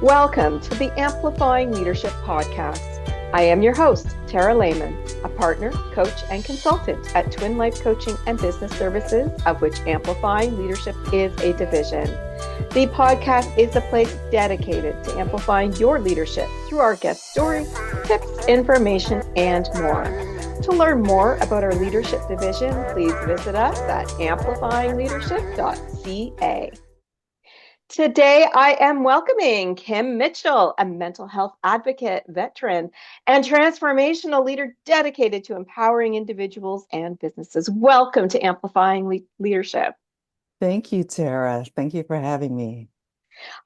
Welcome to the Amplifying Leadership Podcast. I am your host, Tara Lehman, a partner, coach, and consultant at Twin Life Coaching and Business Services, of which Amplifying Leadership is a division. The podcast is a place dedicated to amplifying your leadership through our guest stories, tips, information, and more. To learn more about our leadership division, please visit us at amplifyingleadership.ca. Today, I am welcoming Kim Mitchell, a mental health advocate, veteran, and transformational leader dedicated to empowering individuals and businesses. Welcome to Amplifying Leadership. Thank you, Tara. Thank you for having me.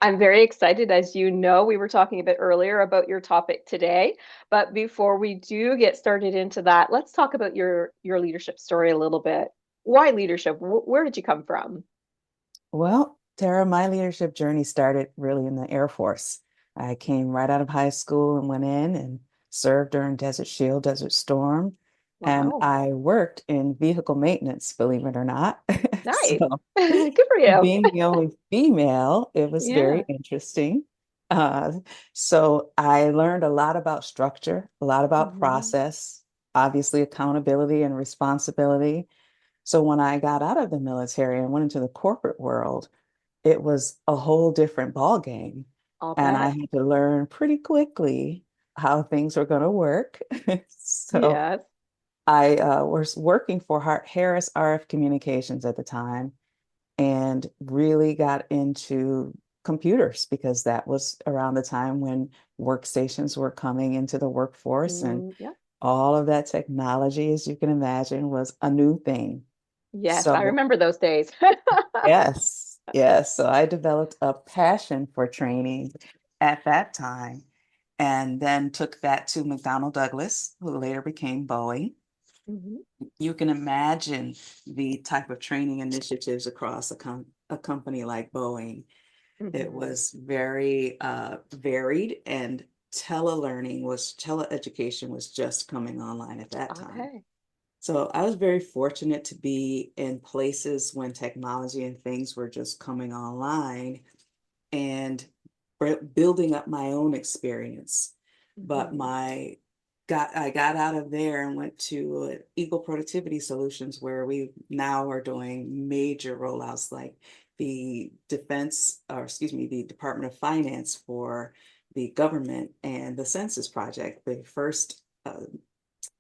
I'm very excited. As you know, we were talking a bit earlier about your topic today. But before we do get started into that, let's talk about your leadership story a little bit. Why leadership? Where did you come from? Well, Tara, my leadership journey started really in the Air Force. I came right out of high school and went in and served during Desert Shield, Desert Storm. And Wow, I worked in vehicle maintenance, believe it or not. nice. So Good for you. being the only female, it was very Yeah. interesting. Uh, so I learned a lot about structure, a lot about Mhm. process, obviously accountability and responsibility. So when I got out of the military and went into the corporate world, it was a whole different ball game. I'll And I bet. had to learn pretty quickly how things were going to work. So Yes. I was working for Harris RF Communications at the time and really got into computers because that was around the time when workstations were coming into the workforce and Yeah. all of that technology, as you can imagine, was a new thing. Yes, I So, remember those days. yes, yes. So I developed a passion for training at that time and then took that to McDonnell Douglas, who later became Boeing. Mhm. You can imagine the type of training initiatives across a company like Boeing. It Mhm. was very varied, and teleeducation was just coming online at that time. Okay. So I was very fortunate to be in places when technology and things were just coming online and building up my own experience. But Mhm. I got out of there and went to Eagle Productivity Solutions, where we now are doing major rollouts like the Department of Finance for the government and the Census Project, the first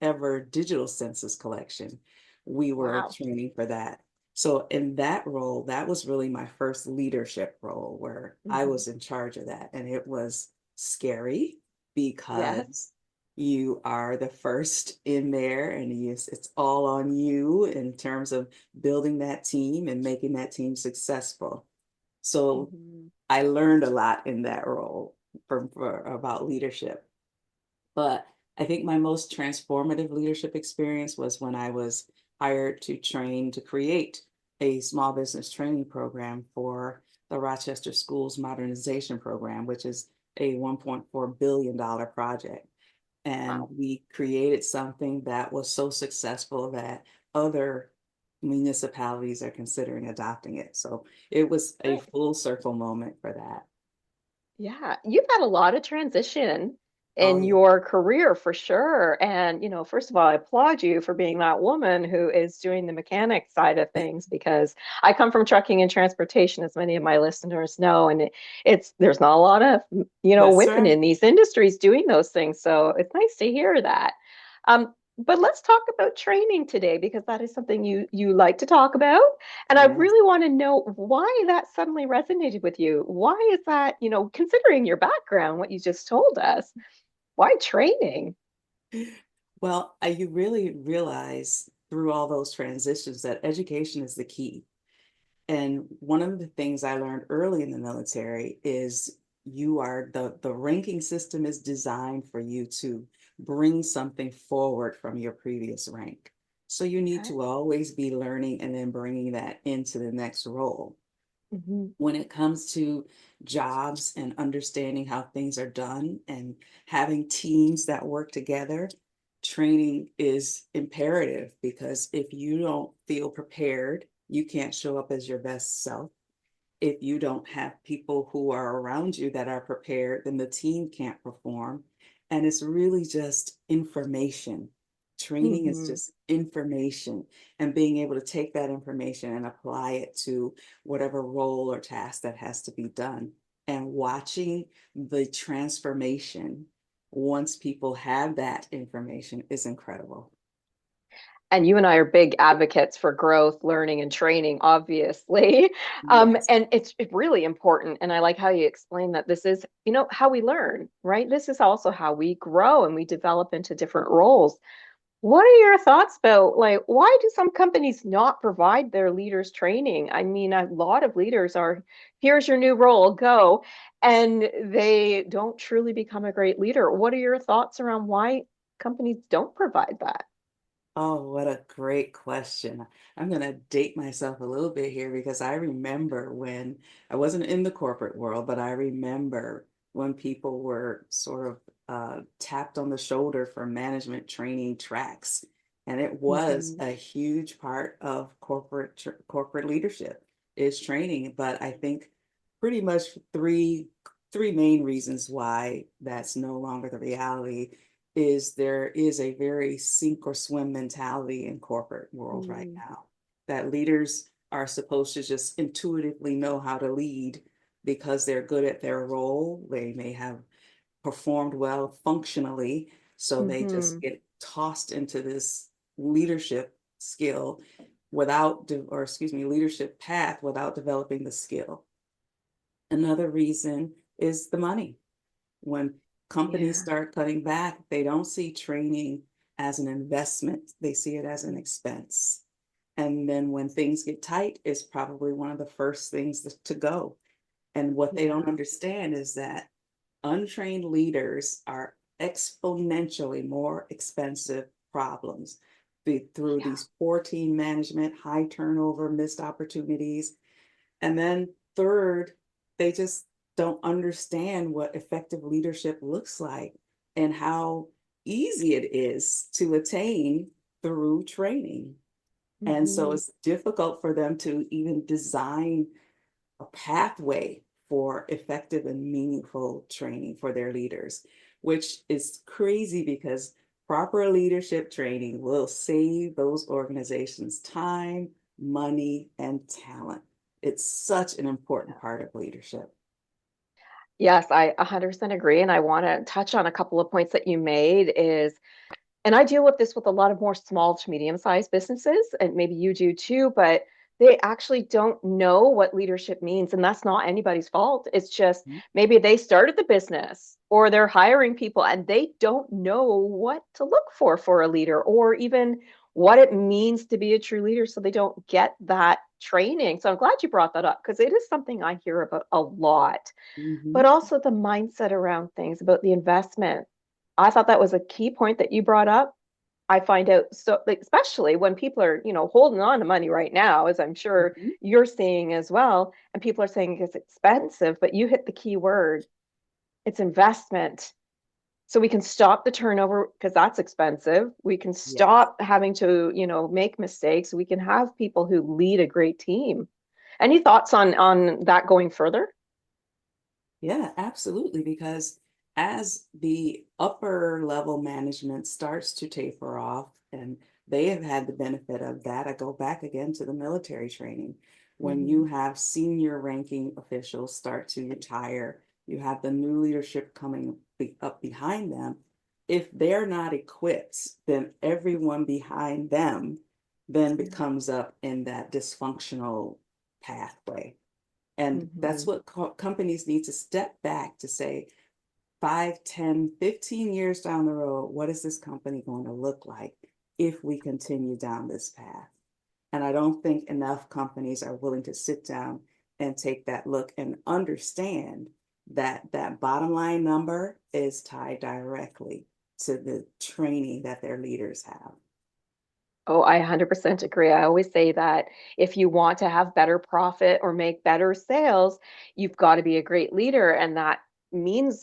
ever digital census collection. We were Wow. training for that. So in that role, that was really my first leadership role where I Mhm. was in charge of that. And it was scary Yes. because you are the first in there and it's all on you in terms of building that team and making that team successful. So Mhm. I learned a lot in that role about leadership. But I think my most transformative leadership experience was when I was hired to create a small business training program for the Rochester Schools Modernization Program, which is a $1.4 billion project. And Wow. we created something that was so successful that other municipalities are considering adopting it. So it was a Good. full circle moment for that. Yeah, you've had a lot of transition Oh, in yeah. your career for sure. And, first of all, I applaud you for being that woman who is doing the mechanic side of things because I come from trucking and transportation, as many of my listeners know, and there's not a lot of, That's women right. in these industries doing those things. So it's nice to hear that. But let's talk about training today because that is something you like to talk about. And I Yes. really want to know why that suddenly resonated with you. Why is that, considering your background, what you just told us, why training? Well, you really realize through all those transitions that education is the key. And one of the things I learned early in the military is the ranking system is designed for you to bring something forward from your previous rank. So you need Okay. to always be learning and then bringing that into the next role. Hmm. When it comes to jobs and understanding how things are done and having teams that work together, training is imperative because if you don't feel prepared, you can't show up as your best self. if you don't have people who are around you that are prepared, then the team can't perform. And it's really just information. Training is Hmm. just information, and being able to take that information and apply it to whatever role or task that has to be done. And watching the transformation once people have that information is incredible. And you and I are big advocates for growth, learning, and training, obviously. Yes. And it's really important. And I like how you explain that this is, how we learn, right? This is also how we grow and we develop into different roles. What are your thoughts about, like, why do some companies not provide their leaders training? I mean, a lot of leaders are, here's your new role, go, and they don't truly become a great leader. What are your thoughts around why companies don't provide that? Oh, what a great question. I'm going to date myself a little bit here because I remember when I wasn't in the corporate world, but I remember when people were sort of tapped on the shoulder for management training tracks. And it was Hmm. a huge part of corporate leadership is training. But I think pretty much three main reasons why that's no longer the reality is there is a very sink or swim mentality in corporate world right Mm. now that leaders are supposed to just intuitively know how to lead because they're good at their role. They may have performed well functionally, so they just Hmm. get tossed into this leadership skill without, or excuse me, leadership path without developing the skill. Another reason is the money. When companies Yeah. start cutting back, they don't see training as an investment, they see it as an Mm. expense. And then when things get tight, it's probably one of the first things to go. And what they don't Yeah. understand is that untrained leaders are exponentially more expensive problems through Yeah. these poor team management, high turnover, missed opportunities, and then third, they just don't understand what effective leadership looks like and how easy it is to attain through training. And so Hmm. it's difficult for them to even design a pathway for effective and meaningful training for their leaders, which is crazy because proper leadership training will save those organizations time, money, and talent. It's such an important part of leadership. Yes, I 100% agree. And I want to touch on a couple of points that you made is, and I deal with this with a lot of more small to medium-sized businesses, and maybe you do too, but they actually don't know what leadership means. And that's not anybody's fault. It's just Mhm. maybe they started the business or they're hiring people and they don't know what to look for a leader or even what it means to be a true leader. So they don't get that training. So I'm glad you brought that up because it is something I hear about a lot, but Mhm. also the mindset around things about the investment. I thought that was a key point that you brought up. I find out so, like, especially when people are, holding on to money right now, as I'm sure Mhm. you're seeing as well, and people are saying it's expensive, but you hit the key word. It's investment. So we can stop the turnover because that's expensive. We can Yes. stop having to, make mistakes. We can have people who lead a great team. Any thoughts on that going further? Yeah, absolutely. Because as the upper level management starts to taper off, and they have had the benefit of that, I go back again to the military training. When you Hmm. have senior ranking officials start to retire, you have the new leadership coming up behind them. If they're not equipped, then everyone behind them then becomes up in that dysfunctional pathway. And that's Hmm. what companies need to step back to say, 5, 10, 15 years down the road, what is this company going to look like if we continue down this path? And I don't think enough companies are willing to sit down and take that look and understand that that bottom line number is tied directly to the training that their leaders have. Oh, I 100% agree. I always say that if you want to have better profit or make better sales, you've got to be a great leader. And that means,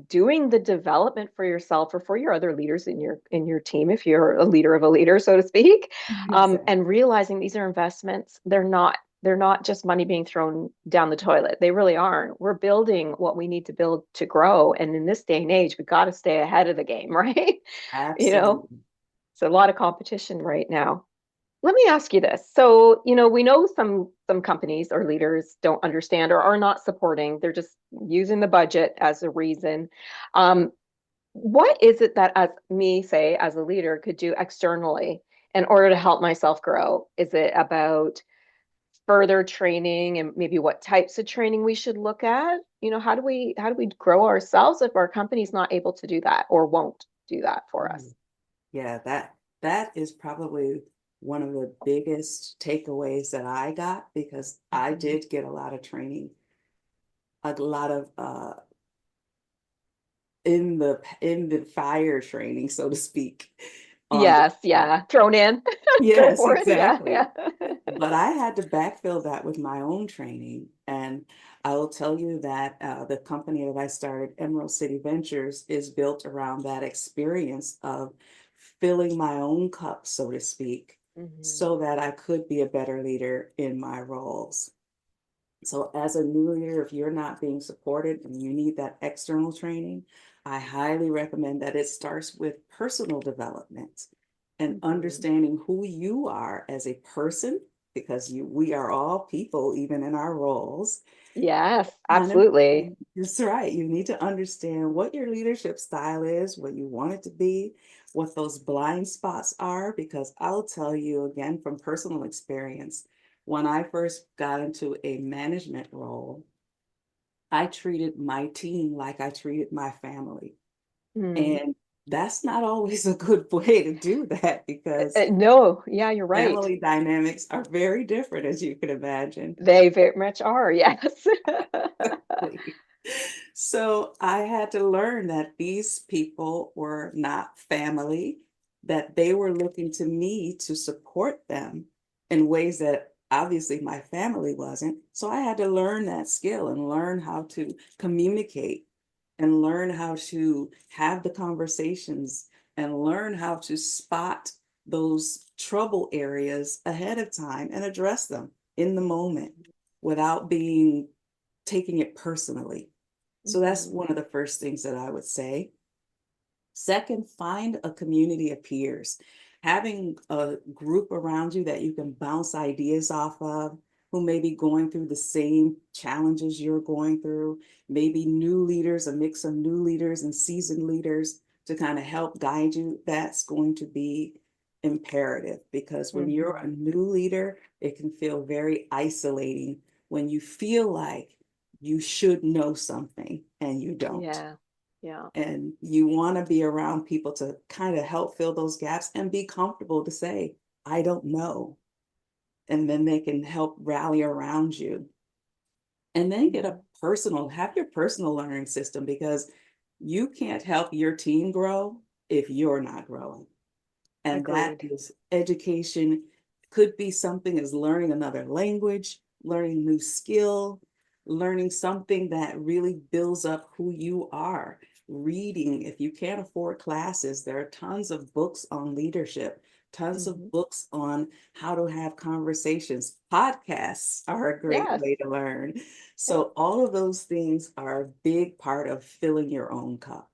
doing the development for yourself or for your other leaders in your team, if you're a leader of a leader, so to speak, Exactly. and realizing these are investments. They're not. they're not just money being thrown down the toilet. They really aren't. We're building what we need to build to grow. And in this day and age, we got to stay ahead of the game, right? You know, Absolutely. it's a lot of competition right now. Let me ask you this. So, we know some companies or leaders don't understand or are not supporting. They're just using the budget as a reason. Um, what is it that as me, say, as a leader could do externally in order to help myself grow? Is it about further training and maybe what types of training we should look at? How do we grow ourselves if our company's not able to do that or won't do that for us? Mm. Yeah, that is probably one of the biggest takeaways that I got because I Mhm. did get a lot of training, a lot of in the fire training, so to speak, on the Yes, yeah, thrown in. Go yes, for it. Yeah, exactly. yeah. But I had to backfill that with my own training. And I will tell you that the company that I started, Emerald City Ventures, is built around that experience of filling my own cup, so to speak, Mhm. so that I could be a better leader in my roles. So, as a new leader, if you're not being supported and you need that external training, I highly recommend that it starts with personal development and Mhm. understanding who you are as a person, because we are all people, even in our roles. Yes, Kind of, absolutely. that's right. You need to understand what your leadership style is, what you want it to be, what those blind spots are, because I'll tell you again from personal experience, when I first got into a management role, I treated my team like I treated my family. Mm. And that's not always a good way to do that because No, yeah, you're right. family dynamics are very different, as you can imagine. They very much are. Yes. So I had to learn that these people were not family, that they were looking to me to support them in ways that obviously my family wasn't. So I had to learn that skill and learn how to communicate and learn how to have the conversations and learn how to spot those trouble areas ahead of time and address them in the moment without being taking it personally. So that's Mhm. one of the first things that I would say. Second, find a community of peers. Having a group around you that you can bounce ideas off of, who may be going through the same challenges you're going through, maybe new leaders, a mix of new leaders and seasoned leaders to kind of help guide you, that's going to be imperative because when you're a Mhm. new leader, it can feel very isolating when you feel like you should know something and you don't. Yeah. Yeah. And you want to be around people to kind of help fill those gaps and be comfortable to say, I don't know. And then they can help rally around you. And then Mhm. have your personal learning system because you can't help your team grow if you're not growing. And that Agreed. is education, could be something as learning another language, learning a new skill, learning something that really builds up who you are. Reading, if you can't afford classes, there are tons of books on leadership, tons of Mhm. books on how to have conversations. Podcasts are a great Yes. way to learn. Yeah. So all of those things are a big part of filling your own cup.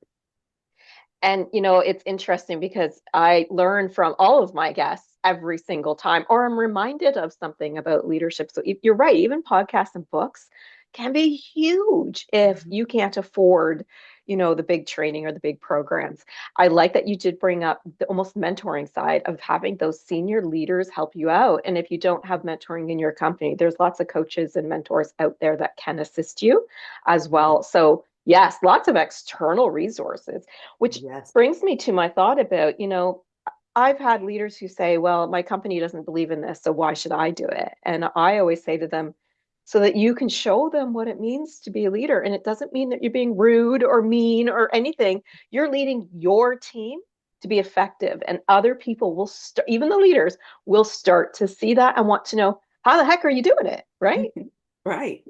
And it's interesting because I learn from all of my guests every single time, or I'm reminded of something about leadership. So you're right, even podcasts and books can be huge if Mhm. you can't afford, the big training or the big programs. I like that you did bring up the almost mentoring side of having those senior leaders help you out. And if you don't have mentoring in your company, there's lots of coaches and mentors out there that can assist you as Yeah. well. So yes, lots of external resources, which Yes. brings me to my thought about, I've had leaders who say, well, my company doesn't believe in this, so why should I do it? And I always say to them, so that you can show them what it means to be a leader. And it doesn't mean that you're being rude or mean or anything. You're leading your team to be effective, and other people will start, even the leaders will start to see that and want to know, how the heck are you doing it? Right? Right.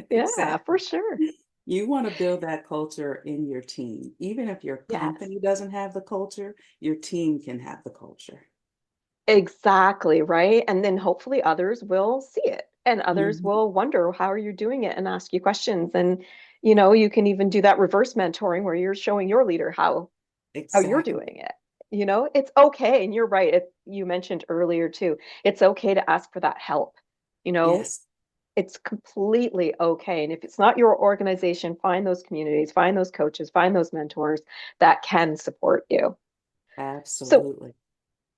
Yeah, for Exactly. sure. You want to build that culture in your team. Even if your Yes. company doesn't have the culture, your team can have the culture. Exactly, right? And then hopefully others will see it And others Mhm. will wonder, how are you doing it, and ask you questions. And, you know, you can even do that reverse mentoring where you're showing your leader how you're Exactly. doing it. You know, it's okay. And you're right. You mentioned earlier too, it's okay to ask for that help. You know, Yes, it's completely okay. And if it's not your organization, find those communities, find those coaches, find those mentors that can support you. So absolutely.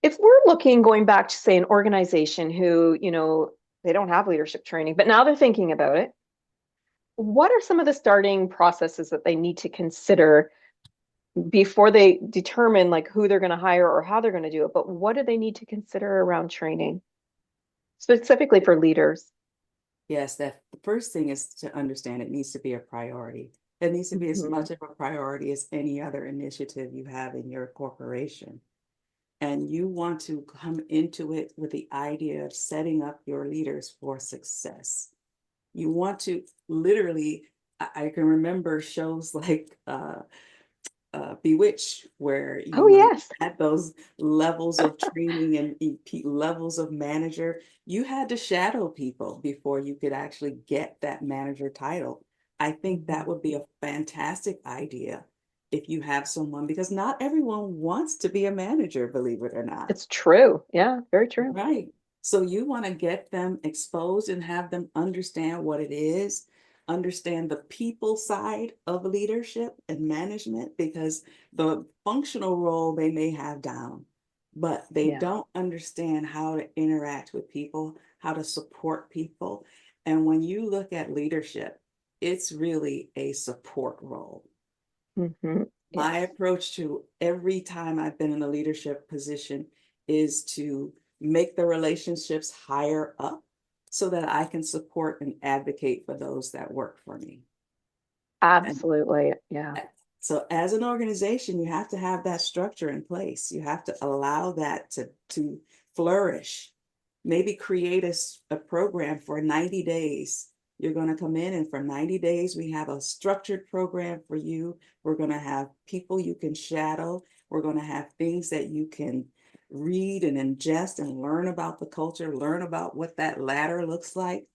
if we're looking, going back to say an organization who, you know, they don't have leadership training, but now they're thinking about it, what are some of the starting processes that they need to consider before they determine like who they're going to hire or how they're going to do it? But what do they need to consider around training, specifically for leaders? Yes, that the first thing is to understand it needs to be a priority. It needs to be as Mhm. much of a priority as any other initiative you have in your corporation. And you want to come into it with the idea of setting up your leaders for success. You want to literally, I can remember shows like Bewitched, where Oh, you yes. had those levels of training and levels of manager. You had to shadow people before you could actually get that manager title. I think that Mhm. would be a fantastic idea if you have someone, because not everyone wants to be a manager, believe it or not. It's true. Yeah, very true. Right. So you want to get them exposed and have them understand what it is, understand the people side of leadership and management, because the functional role they may have down, but they Yeah. don't understand how to interact with people, how to support people. And when you look at leadership, it's really a support role. My Yes. approach to every time I've been in a leadership position is to make the relationships higher up so that I can support and advocate for those that work for me. And Absolutely. Yeah. so as an organization, you have to have that structure in place. You have to allow that to flourish. Maybe create a program for 90 days. You're going to come in, and for 90 days, we have a structured program for you. We're going to have people you can shadow. We're going to have things that you can read and ingest and learn about the culture, learn about what that ladder looks like,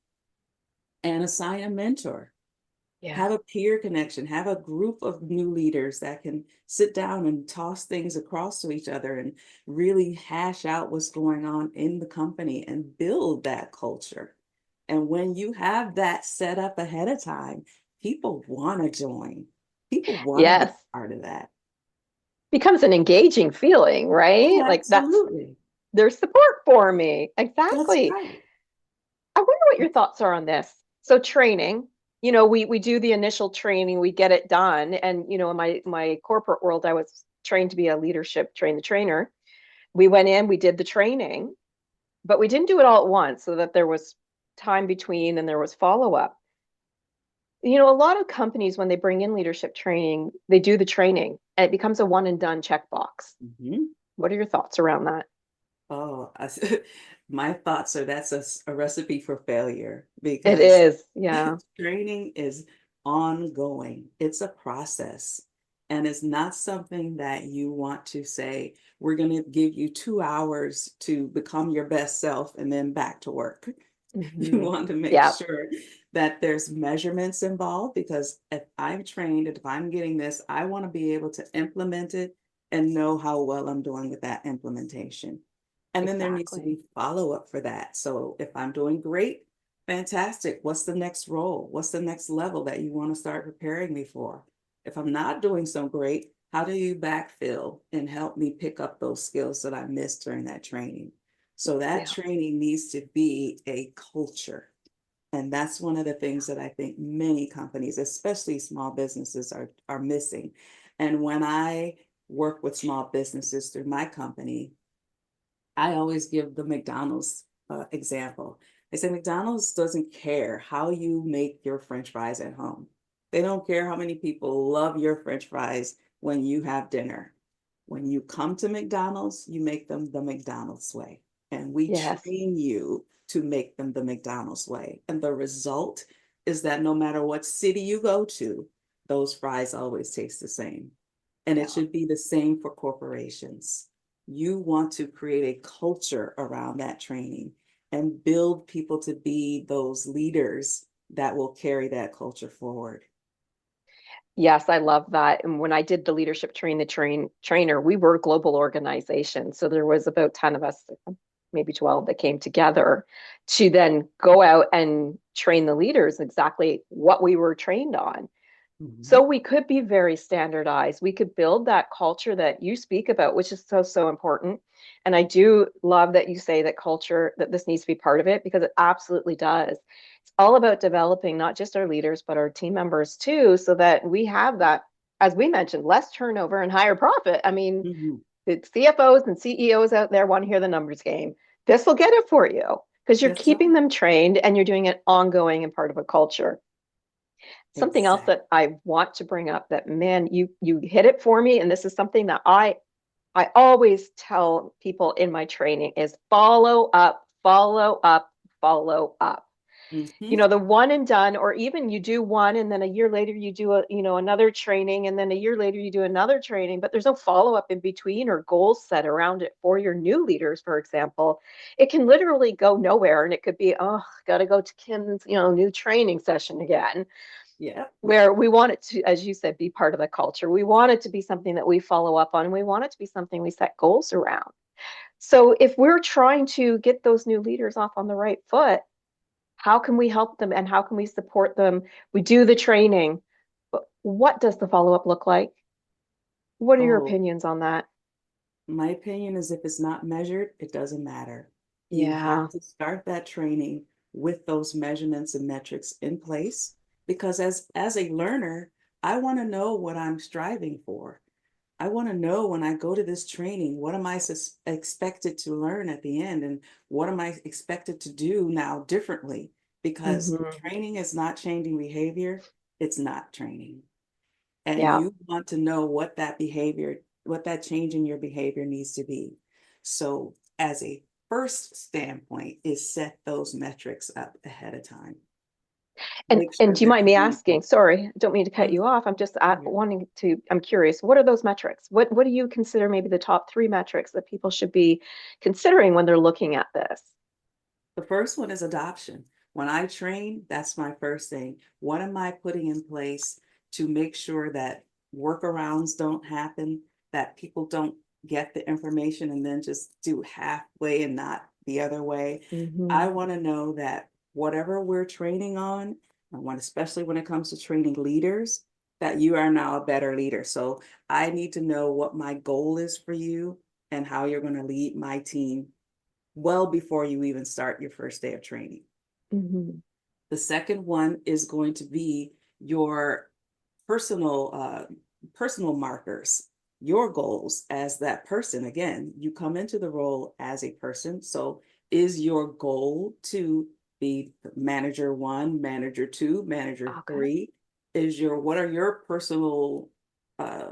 and assign a mentor. Yeah. Have a peer connection, have a group of new leaders that can sit down and toss things across to each other and really hash out what's going on in the company and build that culture. And when you have that set up ahead of time, people want to join. People want to be Yes. part of that. Becomes an engaging feeling, Oh, right? Like that's absolutely. there's support for me. That's Exactly. right. I wonder what your thoughts are on this. So training, you know, we do the initial training, we get it done. And, you know, in my corporate world, I was trained to be a leadership train the trainer. We went in, we did the training, but we didn't do it all at once so that there was time between and there was follow-up. You know, a lot of companies, when they bring in leadership training, they do the training and it becomes a one and done checkbox. Mhm. What are your thoughts around that? Oh, my thoughts are that's a recipe for failure, It because is. Yeah. training is ongoing. It's a process. And it's not something that you want to say, we're going to give you 2 hours to become your best self and then back to work. You Hmm. want to make Yeah. sure that there's measurements involved, because if I'm trained, if I'm getting this, I want to be able to implement it and know how well I'm doing with that implementation. And then there needs to Exactly. be follow up for that. So if I'm doing great, fantastic. What's the next role? What's the next level that you want to start preparing me for? If I'm not doing so great, how do you backfill and help me pick up those skills that I missed during that training? So that Yeah. training needs to be a culture. And that's one of the things that I think many companies, especially small businesses, are missing. And when I work with small businesses through my company, I always give the McDonald's example. I say McDonald's doesn't care how you make your French fries at home. They don't care how many people love your French fries when you have dinner. When you come to McDonald's, you make them the McDonald's way. And we Yes. train you to make them the McDonald's way. And the result is that no matter what city you go to, those fries always taste the same. And it Yeah. should be the same for corporations. You want to create a culture around that training. and build people to be those leaders that will carry that culture forward. Yes, I love that. And when I did the leadership trainer, we were a global organization. So there was about 10 of us, maybe 12 that came together to then go out and train the leaders exactly what we were trained on. Mhm. So we could be very standardized. We could build that culture that you speak about, which is so, so important. And I do love that you say that culture, that this needs to be part of it, because it absolutely does. It's all about developing not just our leaders, but our team members too, so that we have that, as we mentioned, less turnover and higher profit. I mean, Mhm. the CFOs and CEOs out there want to hear the numbers game. This will get it for you because you're That's right. keeping them trained and you're doing it ongoing and part of a culture. Something else Exactly. that I want to bring up that, man, you hit it for me, and this is something that I always tell people in my training is follow up, follow up, follow up. Hmm. You know, the one and done, or even you do one and then a year later you do another training, and then a year later you do another training, but there's no follow up in between or goals set around it for your new leaders, for example. It can literally go nowhere, and it could be, oh, got to go to Kim's, new training session again, Yeah. where we want it to, as you said, be part of the culture. We want it to be something that we follow up on. We want it to be something we set goals around. So if we're trying to get those new leaders off on the right foot, how can we help them and how can we support them? We do the training, but what does the follow up look like? What are your Oh, opinions on that? my opinion is if it's not measured, it doesn't matter. You have Yeah. to start that training with those measurements and metrics in place, because as a learner, I want to know what I'm striving for. I want to know when I go to this training, what am I expected to learn at the end, and what am I expected to do now differently? Because Hmm. training is not changing behavior, it's not training. And Yeah. you want to know what that behavior, what that change in your behavior needs to be. So, as a first standpoint, is set those metrics up ahead of time. And Make and sure do you they're mind me asking? communicated. Sorry, I don't mean to cut Mm, you off. I'm just okay. wanting to. I'm curious. What are those metrics? What do you consider maybe the top three metrics that people should be considering when they're looking at this? The first one is adoption. When I train, that's my first thing. What am I putting in place to make sure that workarounds don't happen, that people don't get the information and then just do halfway and not the other way? Hmm. I want to know that whatever we're training on, I want, especially when it comes to training leaders, that you are now a better leader. So I need to know what my goal is for you and how you're going to lead my team well before you even start your first day of training. Hmm. The second one is going to be your personal personal markers, your goals as that person. Again, you come into the role as a person. So is your goal to be manager one, manager two, manager Okay. three? Is your what are your uh,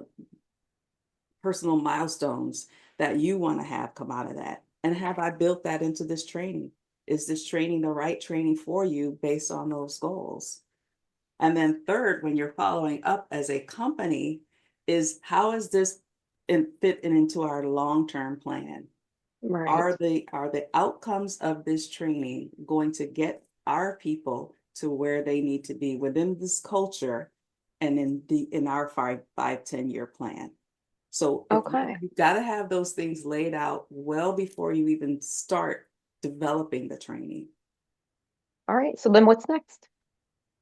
personal milestones that you want to have come out of that? And have I built that into this training? Is this training the right training for you based on those goals? And then third, when you're following up as a company, is how is this fit into our long-term plan? Right. Are the outcomes of this training going to get our people to where they need to be within this culture and in our 5, 10 year plan? So if Okay. you've got to have those things laid out well before you even start developing the training. All right. So then what's next?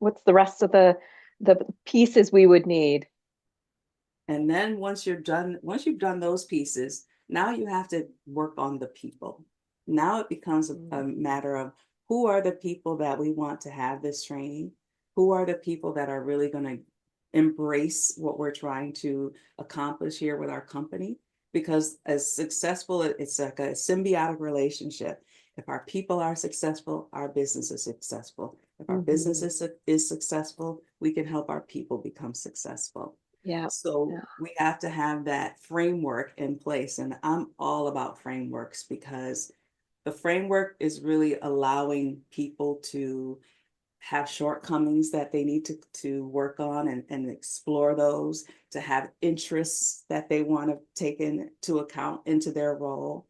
What's the rest of the pieces we would need? And then once you've done those pieces, now you have to work on the people. Now it becomes a matter of who are the people that we want to have this training? Who are the people that are really going to embrace what we're trying to accomplish here with our company? Because as successful, it's like a symbiotic relationship. If our people are successful, our business is successful. If our business Hmm. is successful, we can help our people become successful. Yeah. So Yeah. we have to have that framework in place. And I'm all about frameworks because the framework is really allowing people to have shortcomings that they need to work on and explore those, to have interests that they want to take into account into their role.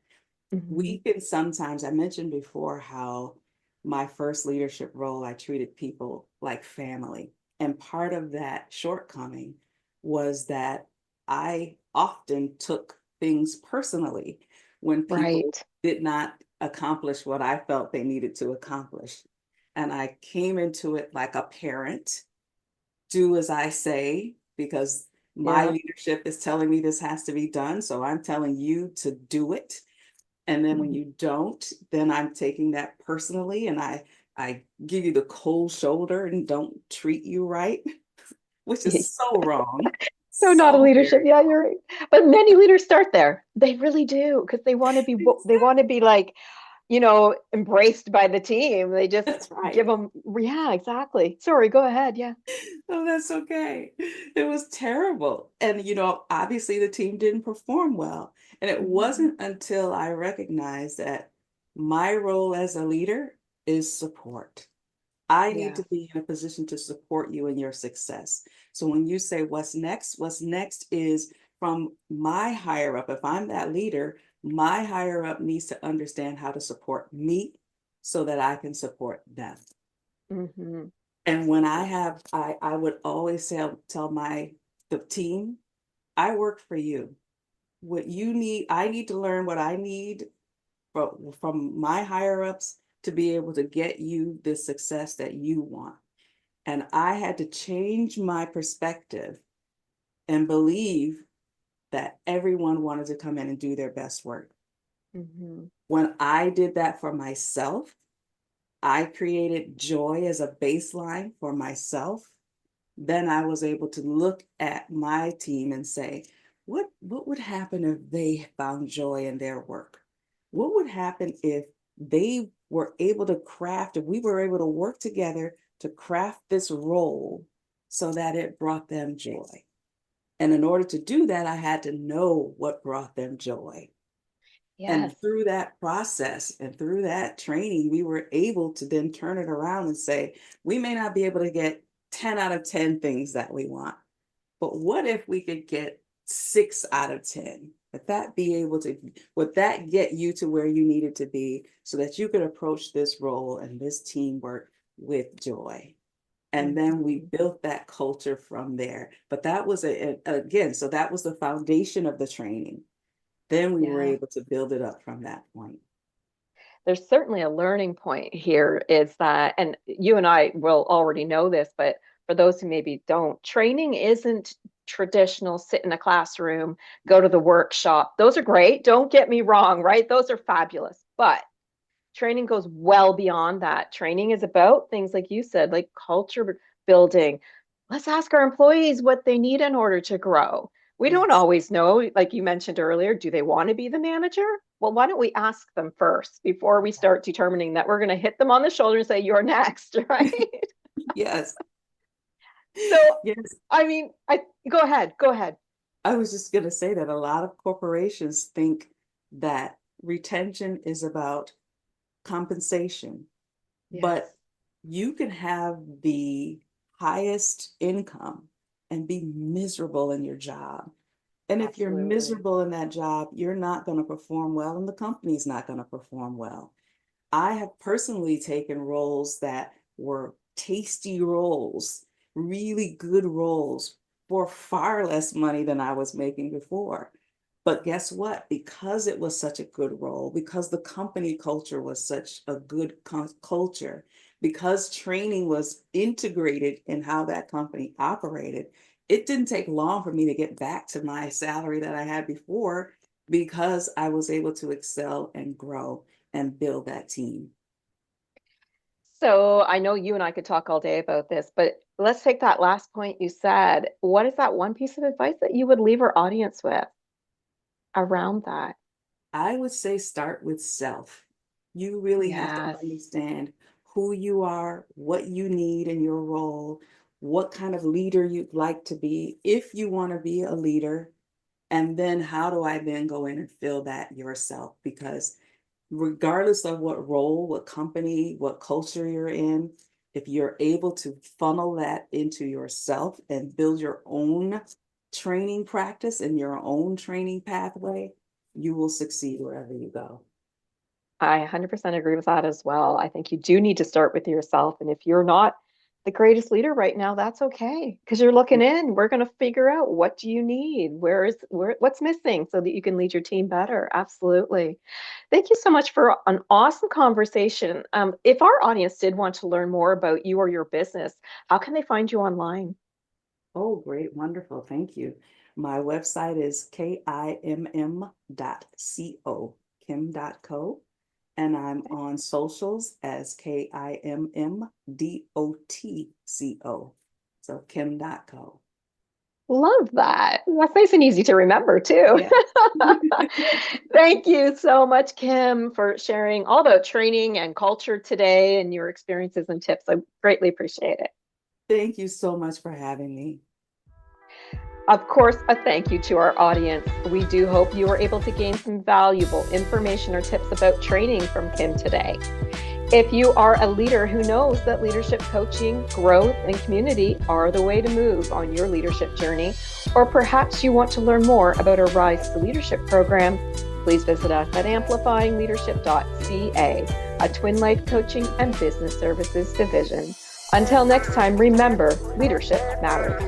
We Mhm. can sometimes, I mentioned before how my first leadership role, I treated people like family. And part of that shortcoming was that I often took things personally when people Right. did not accomplish what I felt they needed to accomplish. And I came into it like a parent, do as I say, because my Yeah. leadership is telling me this has to be done. So I'm telling you to do it. And then when Mhm. you don't, then I'm taking that personally and I give you the cold shoulder and don't treat you right, which is so wrong. So not a So leadership. very Yeah, wrong. you're right. But many leaders start there. They really do because they want to be they want to be like, embraced by the team. They just That's give right. them, yeah, exactly. Sorry, go ahead. Yeah. Oh, that's okay. It was terrible. And, obviously the team didn't perform well. And it Mhm. wasn't until I recognized that my role as a leader is support. I need to Yeah. be in a position to support you in your success. So when you say what's next is from my higher up. If I'm that leader, my higher up needs to understand how to support me so that I can support them. Hmm. And when I would always tell the team, I work for you. What you need, I need to learn what I need from my higher ups to be able to get you the success that you want. And I had to change my perspective and believe that everyone wanted to come in and do their best work. Hmm. When I did that for myself, I created joy as a baseline for myself. Then I was able to look at my team and say, what would happen if they found joy in their work? What would happen if they were able to craft, if we were able to work together to craft this role so that it brought them joy? And in order to do that, I had to know what brought them joy. Yes. And through that process and through that training, we were able to then turn it around and say, we may not be able to get 10 out of 10 things that we want, but what if we could get 6 out of 10? Would that get you to where you needed to be so that you could approach this role and this teamwork with joy? And then we Hmm. built that culture from there. But that was again, so that was the foundation of the training. Then we were Yeah. able to build it up from that point. There's certainly a learning point here is that, and you and I will already know this, but for those who maybe don't, training isn't traditional sit in a classroom, go to the workshop. Those are great. Don't get me wrong, right? Those are fabulous. But training goes well beyond that. Training is about things like you said, like culture building. Let's ask our employees what they need in order to grow. We don't Yes. always know, like you mentioned earlier, do they want to be the manager? Well, why don't we ask them first before we start determining that we're going to hit them on the shoulder and say, you're next, right? Yes. So, Yes. I mean, go ahead, go ahead. I was just going to say that a lot of corporations think that retention is about compensation, Yes, but you can have the highest income and be miserable in your job. And if you're absolutely. miserable in that job, you're not going to perform well, and the company's not going to perform well. I have personally taken roles that were tasty roles, really good roles for far less money than I was making before. But guess what? Because it was such a good role, because the company culture was such a good culture, because training was integrated in how that company operated, it didn't take long for me to get back to my salary that I had before because I was able to excel and grow and build that team. So I know you and I could talk all day about this, but let's take that last point you said. What is that one piece of advice that you would leave our audience with around that? I would say start with self. You really have to Yes. understand who you are, what you need in your role, what kind of leader you'd like to be, if you want to be a leader, and then how do I then go in and fill that yourself? Because regardless of what role, what company, what culture you're in, if you're able to funnel that into yourself and build your own training practice and your own training pathway, you will succeed wherever you go. I 100% agree with that as well. I think you do need to start with yourself. And if you're not the greatest leader right now, that's okay. Because you're looking in. We're going to figure out, what do you need? What's missing so that you can lead your team better? Absolutely. Thank you so much for an awesome conversation. If our audience did want to learn more about you or your business, how can they find you online? Oh, great. Wonderful. Thank you. My website is kimm.co, kim.co. And I'm on socials as KIMMDOTCO. So kim.co. Love that. That's nice and easy to remember too. Yeah. Thank you so much, Kim, for sharing all the training and culture today and your experiences and tips. I greatly appreciate it. Thank you so much for having me. Of course, a thank you to our audience. We do hope you were able to gain some valuable information or tips about training from Kim today. If you are a leader who knows that leadership coaching, growth, and community are the way to move on your leadership journey, or perhaps you want to learn more about our Rise to Leadership program, please visit us at amplifyingleadership.ca, a Twin Life Coaching and Business Services division. Until next time, remember, leadership matters.